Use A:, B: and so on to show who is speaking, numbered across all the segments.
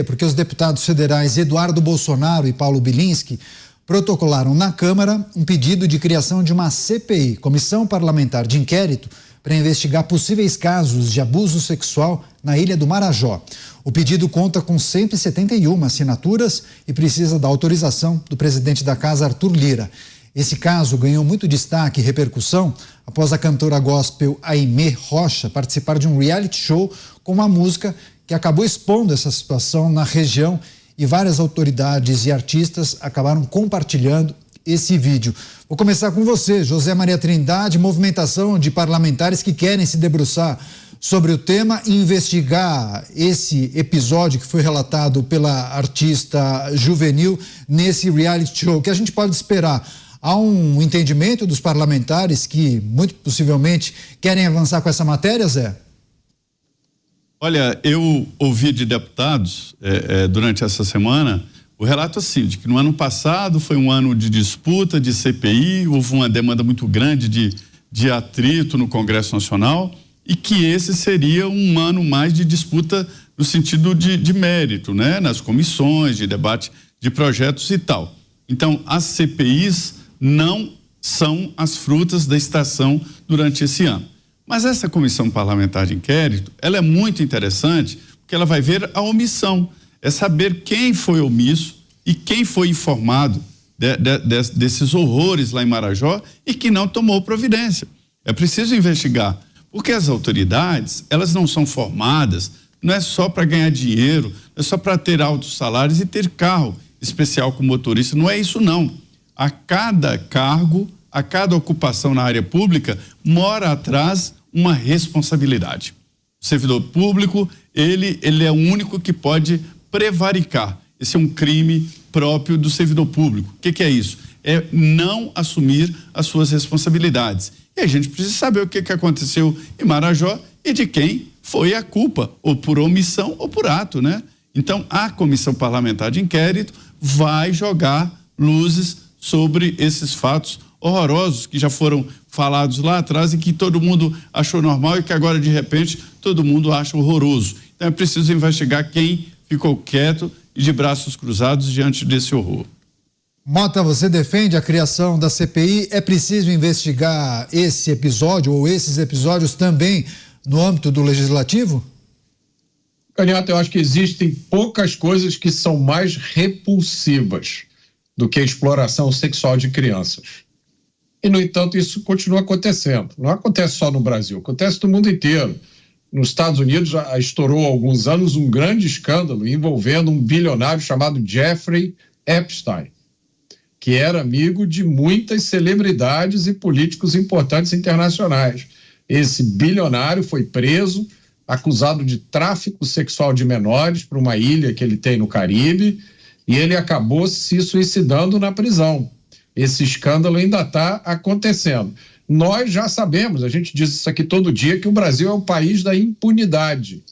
A: Porque os deputados federais Eduardo Bolsonaro e Paulo Bilinski protocolaram na Câmara um pedido de criação de uma CPI, Comissão Parlamentar de Inquérito, para investigar possíveis casos de abuso sexual na Ilha do Marajó. O pedido conta com 171 assinaturas e precisa da autorização do presidente da Casa, Arthur Lira. Esse caso ganhou muito destaque e repercussão após a cantora gospel Aimee Rocha participar de um reality show com uma música que acabou expondo essa situação na região, e várias autoridades e artistas acabaram compartilhando esse vídeo. Vou começar com você, José Maria Trindade, movimentação de parlamentares que querem se debruçar sobre o tema e investigar esse episódio que foi relatado pela artista juvenil nesse reality show. O que a gente pode esperar? Há um entendimento dos parlamentares que, muito possivelmente, querem avançar com essa matéria, Zé?
B: Olha, eu ouvi de deputados durante essa semana o relato assim, de que no ano passado foi um ano de disputa, de CPI, houve uma demanda muito grande de atrito no Congresso Nacional e que esse seria um ano mais de disputa no sentido de mérito, né? Nas comissões, de debate de projetos e tal. Então, as CPIs não são as frutas da estação durante esse ano. Mas essa comissão parlamentar de inquérito, ela é muito interessante porque ela vai ver a omissão, é saber quem foi omisso e quem foi informado desses horrores lá em Marajó e que não tomou providência. É preciso investigar, porque as autoridades, elas não são formadas, não é só para ganhar dinheiro, não é só para ter altos salários e ter carro especial com motorista, não é isso não. A cada cargo, a cada ocupação na área pública, mora atrás uma responsabilidade. O servidor público, ele é o único que pode prevaricar. Esse é um crime próprio do servidor público. O que é isso? É não assumir as suas responsabilidades. E a gente precisa saber o que aconteceu em Marajó e de quem foi a culpa, ou por omissão ou por ato, né? Então, a Comissão Parlamentar de Inquérito vai jogar luzes sobre esses fatos horrorosos que já foram falados lá atrás e que todo mundo achou normal e que agora, de repente, todo mundo acha horroroso. Então é preciso investigar quem ficou quieto e de braços cruzados diante desse horror.
A: Mota, você defende a criação da CPI? É preciso investigar esse episódio ou esses episódios também no âmbito do Legislativo?
C: Canhoto, eu acho que existem poucas coisas que são mais repulsivas do que a exploração sexual de crianças. E, no entanto, isso continua acontecendo. Não acontece só no Brasil, acontece no mundo inteiro. Nos Estados Unidos já estourou há alguns anos um grande escândalo envolvendo um bilionário chamado Jeffrey Epstein, que era amigo de muitas celebridades e políticos importantes internacionais. Esse bilionário foi preso, acusado de tráfico sexual de menores para uma ilha que ele tem no Caribe, e ele acabou se suicidando na prisão. Esse escândalo ainda está acontecendo. Nós já sabemos, a gente diz isso aqui todo dia, que o Brasil é o país da impunidade.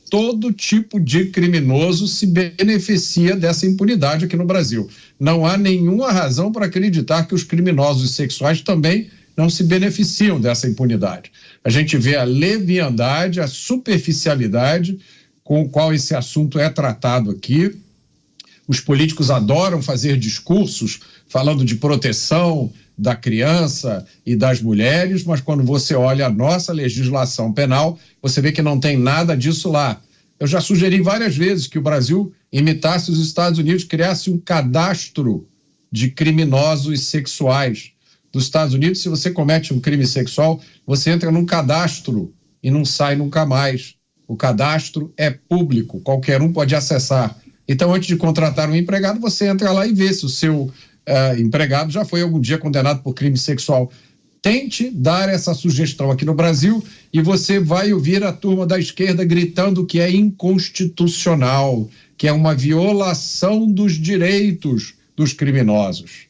C: Todo tipo de criminoso se beneficia dessa impunidade aqui no Brasil. Não há nenhuma razão para acreditar que os criminosos sexuais também não se beneficiam dessa impunidade. A gente vê a leviandade, a superficialidade com o qual esse assunto é tratado aqui. Os políticos adoram fazer discursos falando de proteção da criança e das mulheres, mas quando você olha a nossa legislação penal, você vê que não tem nada disso lá. Eu já sugeri várias vezes que o Brasil imitasse os Estados Unidos, criasse um cadastro de criminosos sexuais. Dos Estados Unidos, se você comete um crime sexual, você entra num cadastro e não sai nunca mais. O cadastro é público, qualquer um pode acessar. Então, antes de contratar um empregado, você entra lá e vê se o seu empregado já foi algum dia condenado por crime sexual. Tente dar essa sugestão aqui no Brasil e você vai ouvir a turma da esquerda gritando que é inconstitucional, que é uma violação dos direitos dos criminosos.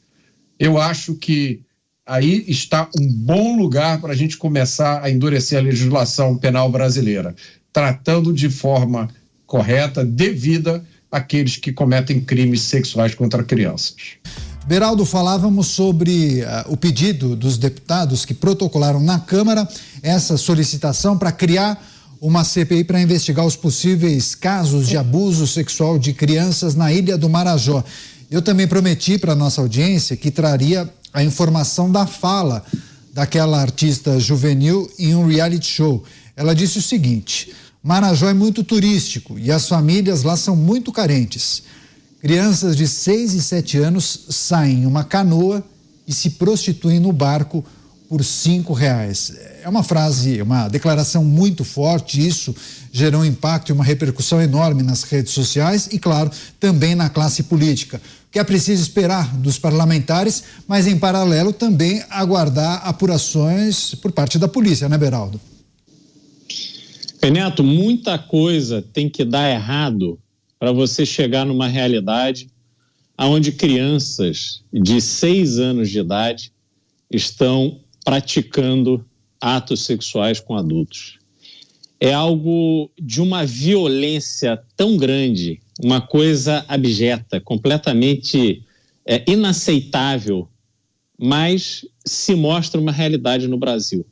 C: Eu acho que aí está um bom lugar para a gente começar a endurecer a legislação penal brasileira, tratando de forma correta, devida, aqueles que cometem crimes sexuais contra crianças.
A: Beraldo, falávamos sobre o pedido dos deputados que protocolaram na Câmara essa solicitação para criar uma CPI para investigar os possíveis casos de abuso sexual de crianças na Ilha do Marajó. Eu também prometi para a nossa audiência que traria a informação da fala daquela artista juvenil em um reality show. Ela disse o seguinte: Marajó é muito turístico e as famílias lá são muito carentes. Crianças de 6 e 7 anos saem em uma canoa e se prostituem no barco por R$5. É uma frase, uma declaração muito forte. Isso gerou um impacto e uma repercussão enorme nas redes sociais e, claro, também na classe política. O que é preciso esperar dos parlamentares, mas em paralelo também aguardar apurações por parte da polícia, né, Beraldo?
D: Neto, muita coisa tem que dar errado para você chegar numa realidade onde crianças de 6 anos de idade estão praticando atos sexuais com adultos. É algo de uma violência tão grande, uma coisa abjeta, completamente inaceitável, mas se mostra uma realidade no Brasil.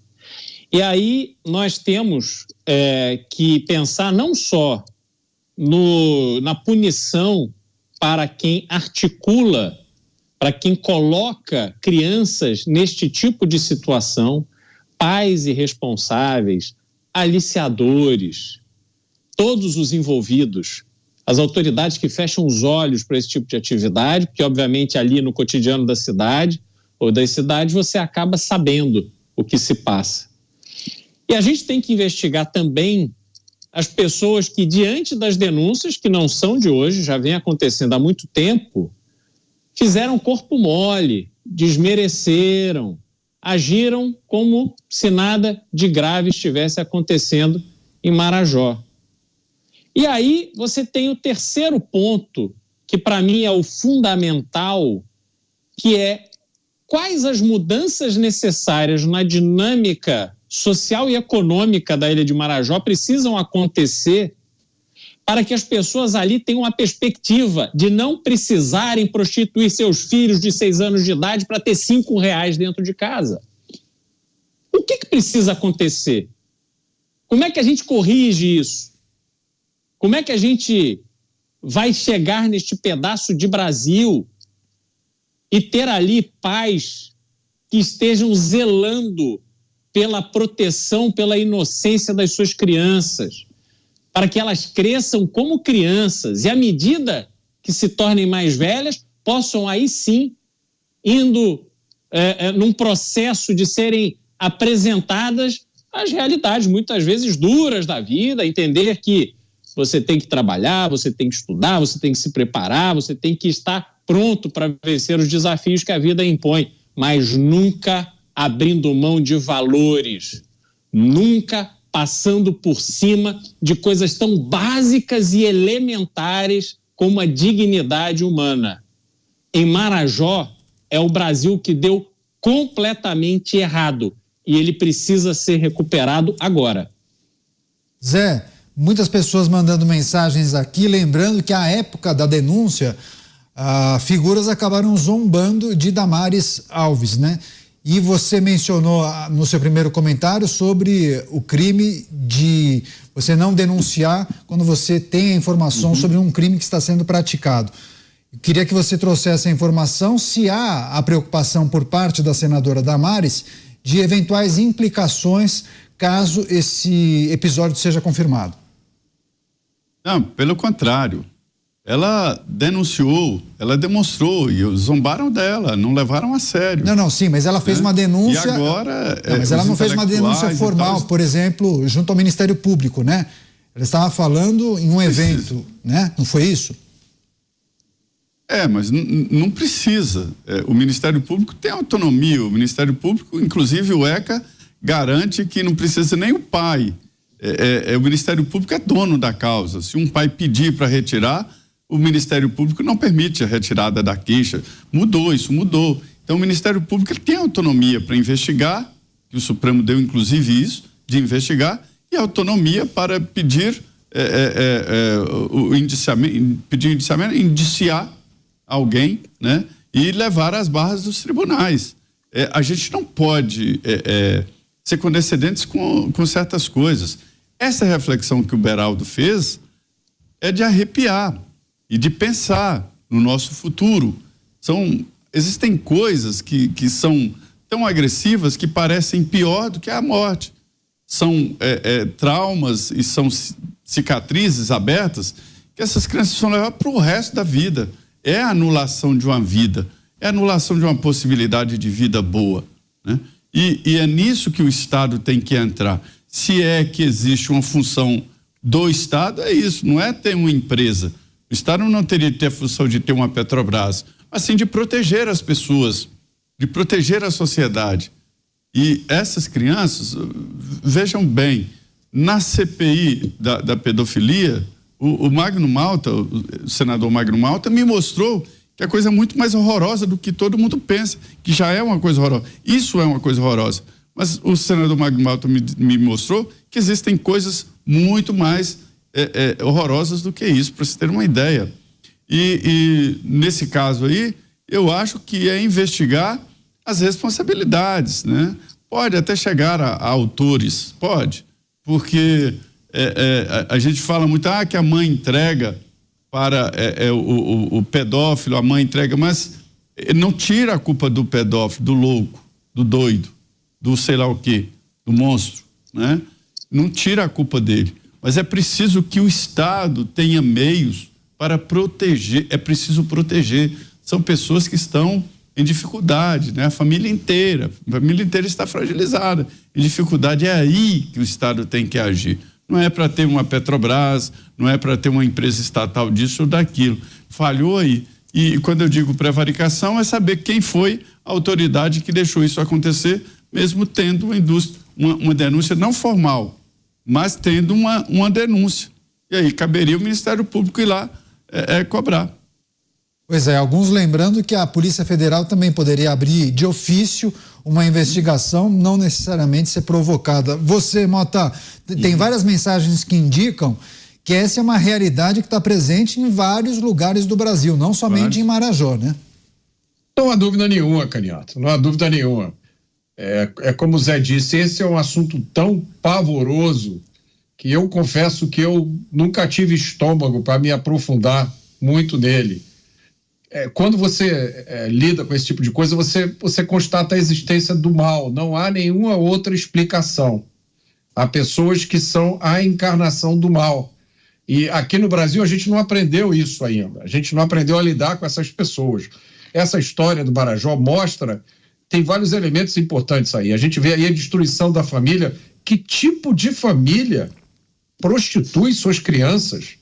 D: E aí nós temos que pensar não só na punição para quem articula, para quem coloca crianças neste tipo de situação, pais irresponsáveis, aliciadores, todos os envolvidos, as autoridades que fecham os olhos para esse tipo de atividade, porque obviamente ali no cotidiano da cidade ou das cidades você acaba sabendo o que se passa. E a gente tem que investigar também as pessoas que, diante das denúncias, que não são de hoje, já vem acontecendo há muito tempo, fizeram corpo mole, desmereceram, agiram como se nada de grave estivesse acontecendo em Marajó. E aí você tem o terceiro ponto, que para mim é o fundamental, que é quais as mudanças necessárias na dinâmica social e econômica da Ilha de Marajó precisam acontecer para que as pessoas ali tenham a perspectiva de não precisarem prostituir seus filhos de 6 anos de idade para ter R$5 dentro de casa. O que precisa acontecer? Como é que a gente corrige isso? Como é que a gente vai chegar neste pedaço de Brasil e ter ali pais que estejam zelando pela proteção, pela inocência das suas crianças, para que elas cresçam como crianças e, à medida que se tornem mais velhas, possam aí sim, indo num processo de serem apresentadas as realidades, muitas vezes duras da vida, entender que você tem que trabalhar, você tem que estudar, você tem que se preparar, você tem que estar pronto para vencer os desafios que a vida impõe, mas nunca abrindo mão de valores, nunca passando por cima de coisas tão básicas e elementares como a dignidade humana. Em Marajó, é o Brasil que deu completamente errado e ele precisa ser recuperado agora.
A: Zé, muitas pessoas mandando mensagens aqui, lembrando que à época da denúncia, figuras acabaram zombando de Damares Alves, né? E você mencionou no seu primeiro comentário sobre o crime de você não denunciar quando você tem a informação sobre um crime que está sendo praticado. Eu queria que você trouxesse a informação se há a preocupação por parte da senadora Damares de eventuais implicações caso esse episódio seja confirmado.
B: Não, pelo contrário. Ela denunciou, ela demonstrou e zombaram dela, não levaram a sério.
A: Não, sim, mas ela fez uma denúncia.
B: E agora.
A: Mas ela não fez uma denúncia formal, por exemplo, junto ao Ministério Público, né? Ela estava falando em um evento, né? Não foi isso?
B: Mas não precisa. O Ministério Público tem autonomia. O Ministério Público, inclusive o ECA, garante que não precisa nem o pai. O Ministério Público é dono da causa. Se um pai pedir para retirar, o Ministério Público não permite a retirada da queixa. Isso mudou. Então o Ministério Público ele tem autonomia para investigar, que o Supremo deu inclusive isso, de investigar, e autonomia para pedir o indiciamento, indiciar alguém, né? E levar às barras dos tribunais. A gente não pode ser condescendentes com certas coisas. Essa reflexão que o Beraldo fez é de arrepiar e de pensar no nosso futuro. Existem coisas que são tão agressivas que parecem pior do que a morte. São traumas e são cicatrizes abertas que essas crianças vão levar para o resto da vida. É a anulação de uma vida, é a anulação de uma possibilidade de vida boa, né? E é nisso que o Estado tem que entrar. Se é que existe uma função do Estado, é isso, não é ter uma empresa. O Estado não teria que ter a função de ter uma Petrobras, mas sim de proteger as pessoas, de proteger a sociedade. E essas crianças, vejam bem, na CPI da pedofilia, o Magno Malta, o senador Magno Malta, me mostrou que é coisa muito mais horrorosa do que todo mundo pensa, que já é uma coisa horrorosa. Isso é uma coisa horrorosa. Mas o senador Magno Malta me mostrou que existem coisas muito mais horrorosas do que isso, para você ter uma ideia. E nesse caso aí, eu acho que é investigar as responsabilidades, né? Pode até chegar a autores, pode, porque a gente fala muito que a mãe entrega para o pedófilo, a mãe entrega, mas não tira a culpa do pedófilo, do louco, do doido, do sei lá o quê, do monstro, né? Não tira a culpa dele, mas é preciso que o Estado tenha meios para proteger, é preciso proteger. São pessoas que estão em dificuldade, né? A família inteira está fragilizada, em dificuldade. É aí que o Estado tem que agir. Não é para ter uma Petrobras, não é para ter uma empresa estatal disso ou daquilo. Falhou aí. E quando eu digo prevaricação, é saber quem foi a autoridade que deixou isso acontecer, mesmo tendo uma denúncia não formal, mas tendo uma denúncia. E aí caberia o Ministério Público ir lá cobrar.
A: Pois é, alguns lembrando que a Polícia Federal também poderia abrir de ofício uma investigação, não necessariamente ser provocada. Você, Mota, tem várias mensagens que indicam que essa é uma realidade que está presente em vários lugares do Brasil, não somente em Marajó, né?
C: Não há dúvida nenhuma, Canhoto, não há dúvida nenhuma. É como o Zé disse, esse é um assunto tão pavoroso que eu confesso que eu nunca tive estômago para me aprofundar muito nele. Quando você lida com esse tipo de coisa, você constata a existência do mal, não há nenhuma outra explicação. Há pessoas que são a encarnação do mal. E aqui no Brasil a gente não aprendeu isso ainda, a gente não aprendeu a lidar com essas pessoas. Essa história do Marajó tem vários elementos importantes aí. A gente vê aí a destruição da família. Que tipo de família prostitui suas crianças?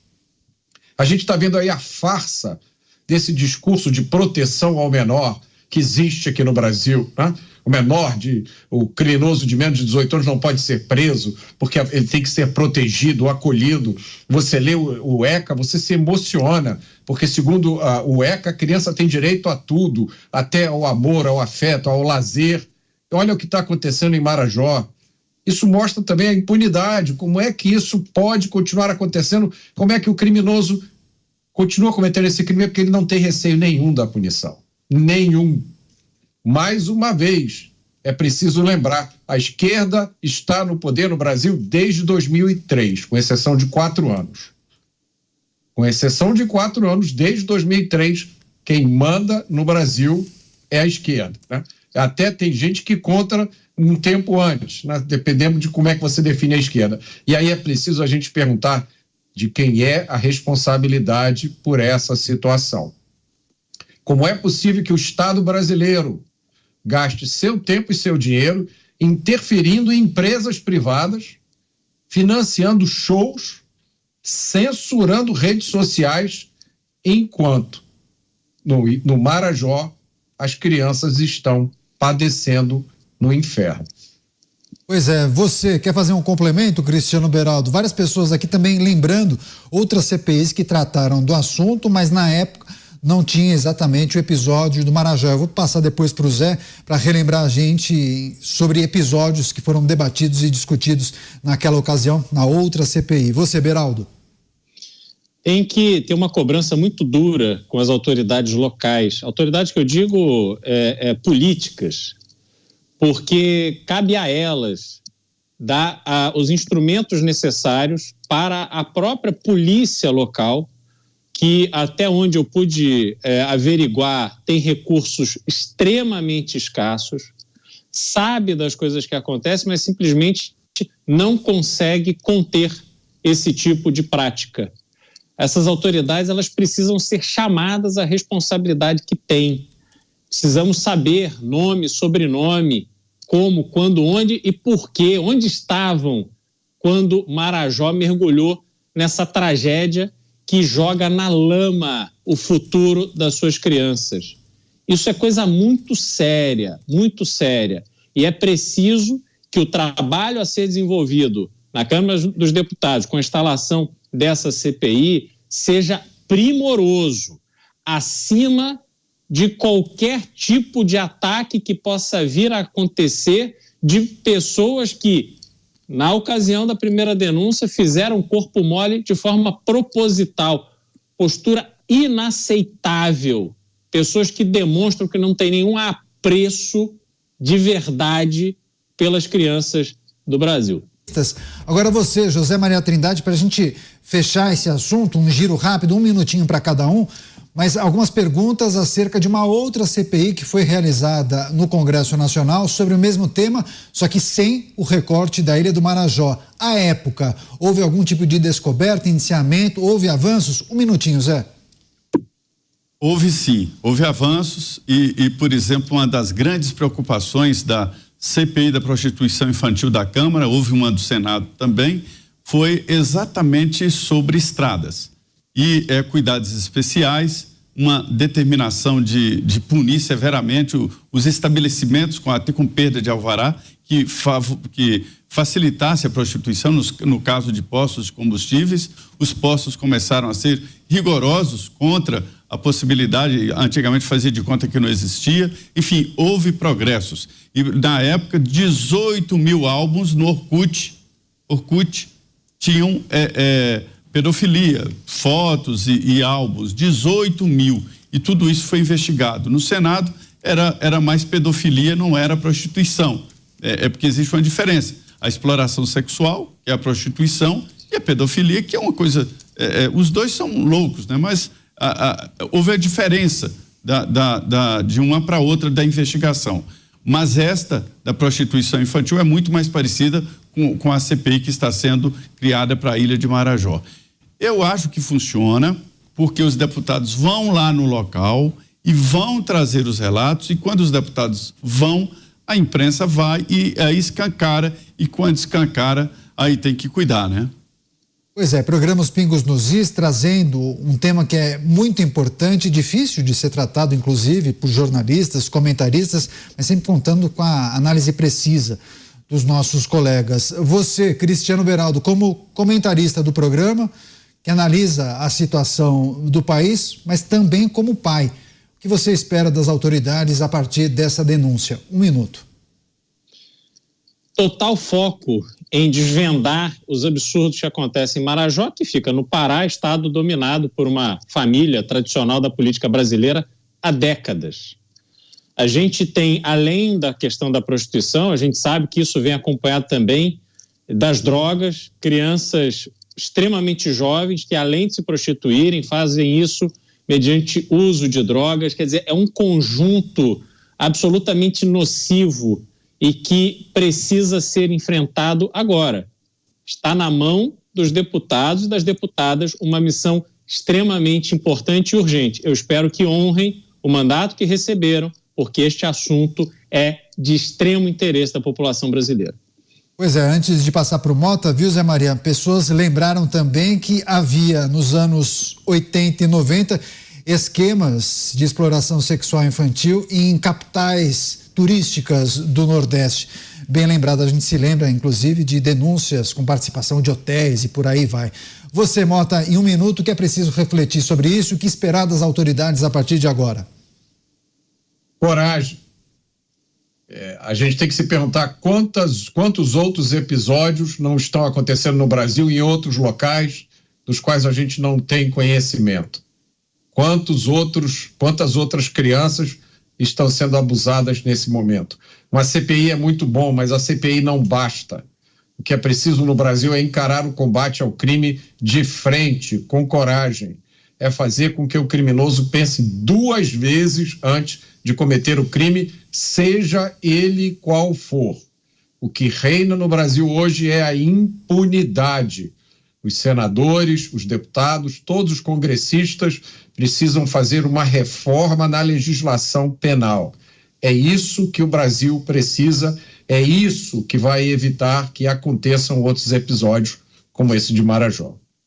C: A gente está vendo aí a farsa desse discurso de proteção ao menor que existe aqui no Brasil, né? O criminoso de menos de 18 anos não pode ser preso porque ele tem que ser protegido, acolhido. Você lê o ECA, você se emociona, porque segundo o ECA, a criança tem direito a tudo, até ao amor, ao afeto, ao lazer. Olha o que está acontecendo em Marajó. Isso mostra também a impunidade, como é que isso pode continuar acontecendo, como é que o criminoso continua cometendo esse crime, porque ele não tem receio nenhum da punição. Nenhum. Mais uma vez, é preciso lembrar, a esquerda está no poder no Brasil desde 2003, com exceção de 4 anos. Com exceção de 4 anos, desde 2003, quem manda no Brasil é a esquerda, né? Até tem gente que conta um tempo antes, né? Dependendo de como é que você define a esquerda. E aí é preciso a gente perguntar de quem é a responsabilidade por essa situação. Como é possível que o Estado brasileiro gaste seu tempo e seu dinheiro interferindo em empresas privadas, financiando shows, censurando redes sociais, enquanto no Marajó as crianças estão padecendo no inferno?
A: Pois é, você quer fazer um complemento, Cristiano Beraldo? Várias pessoas aqui também lembrando outras CPIs que trataram do assunto, mas na época não tinha exatamente o episódio do Marajó. Eu vou passar depois para o Zé para relembrar a gente sobre episódios que foram debatidos e discutidos naquela ocasião, na outra CPI. Você, Beraldo?
D: Tem que ter uma cobrança muito dura com as autoridades locais. Autoridades que eu digo políticas, porque cabe a elas dá os instrumentos necessários para a própria polícia local, que até onde eu pude averiguar tem recursos extremamente escassos, sabe das coisas que acontecem, mas simplesmente não consegue conter esse tipo de prática. Essas autoridades, elas precisam ser chamadas à responsabilidade que têm. Precisamos saber nome, sobrenome, como, quando, onde e por quê, onde estavam quando Marajó mergulhou nessa tragédia que joga na lama o futuro das suas crianças. Isso é coisa muito séria, e é preciso que o trabalho a ser desenvolvido na Câmara dos Deputados com a instalação dessa CPI seja primoroso, acima de qualquer tipo de ataque que possa vir a acontecer de pessoas que, na ocasião da primeira denúncia, fizeram corpo mole de forma proposital. Postura inaceitável. Pessoas que demonstram que não têm nenhum apreço de verdade pelas crianças do Brasil.
A: Agora você, José Maria Trindade, para a gente fechar esse assunto, um giro rápido, 1 minutinho para cada um, mas algumas perguntas acerca de uma outra CPI que foi realizada no Congresso Nacional sobre o mesmo tema, só que sem o recorte da Ilha do Marajó. À época, houve algum tipo de descoberta, indiciamento, houve avanços? 1 minutinho, Zé.
B: Houve sim, houve avanços e, por exemplo, uma das grandes preocupações da CPI da prostituição infantil da Câmara, houve uma do Senado também, foi exatamente sobre estradas e cuidados especiais, uma determinação de punir severamente os estabelecimentos até com perda de alvará que facilitasse a prostituição no caso de postos de combustíveis. Os postos começaram a ser rigorosos contra a possibilidade, antigamente fazia de conta que não existia. Enfim, houve progressos. E na época, 18 mil álbuns no Orkut tinham pedofilia, fotos e álbuns, 18 mil. E tudo isso foi investigado. No Senado era mais pedofilia, não era prostituição. Porque existe uma diferença. A exploração sexual, que é a prostituição, e a pedofilia, que é uma coisa... os dois são loucos, né? Mas houve a diferença de uma para outra da investigação. Mas esta, da prostituição infantil, é muito mais parecida com a CPI que está sendo criada para a Ilha de Marajó. Eu acho que funciona, porque os deputados vão lá no local e vão trazer os relatos, e quando os deputados vão, a imprensa vai e aí escancara, e quando escancara, aí tem que cuidar, né?
A: Pois é, programas Pingos nos Is, trazendo um tema que é muito importante, difícil de ser tratado, inclusive, por jornalistas, comentaristas, mas sempre contando com a análise precisa dos nossos colegas. Você, Cristiano Beraldo, como comentarista do programa, que analisa a situação do país, mas também como pai, o que você espera das autoridades a partir dessa denúncia? 1 minuto.
D: Total foco em desvendar os absurdos que acontecem em Marajó, que fica no Pará, estado dominado por uma família tradicional da política brasileira há décadas. A gente tem, além da questão da prostituição, a gente sabe que isso vem acompanhado também das drogas, crianças extremamente jovens que, além de se prostituírem, fazem isso mediante uso de drogas. Quer dizer, é um conjunto absolutamente nocivo e que precisa ser enfrentado agora. Está na mão dos deputados e das deputadas uma missão extremamente importante e urgente. Eu espero que honrem o mandato que receberam, porque este assunto é de extremo interesse da população brasileira.
A: Pois é, antes de passar para o Mota, viu, Zé Maria, pessoas lembraram também que havia nos anos 80 e 90 esquemas de exploração sexual infantil em capitais turísticas do Nordeste. Bem lembrado, a gente se lembra, inclusive, de denúncias com participação de hotéis e por aí vai. Você, Mota, em 1 minuto, que é preciso refletir sobre isso, o que esperar das autoridades a partir de agora?
C: Coragem. A gente tem que se perguntar quantos outros episódios não estão acontecendo no Brasil e em outros locais dos quais a gente não tem conhecimento. Quantas outras crianças estão sendo abusadas nesse momento. Uma CPI é muito bom, mas a CPI não basta. O que é preciso no Brasil é encarar o combate ao crime de frente, com coragem. É fazer com que o criminoso pense 2 vezes antes de cometer o crime, seja ele qual for. O que reina no Brasil hoje é a impunidade. Os senadores, os deputados, todos os congressistas precisam fazer uma reforma na legislação penal. É isso que o Brasil precisa, é isso que vai evitar que aconteçam outros episódios como esse de Marajó.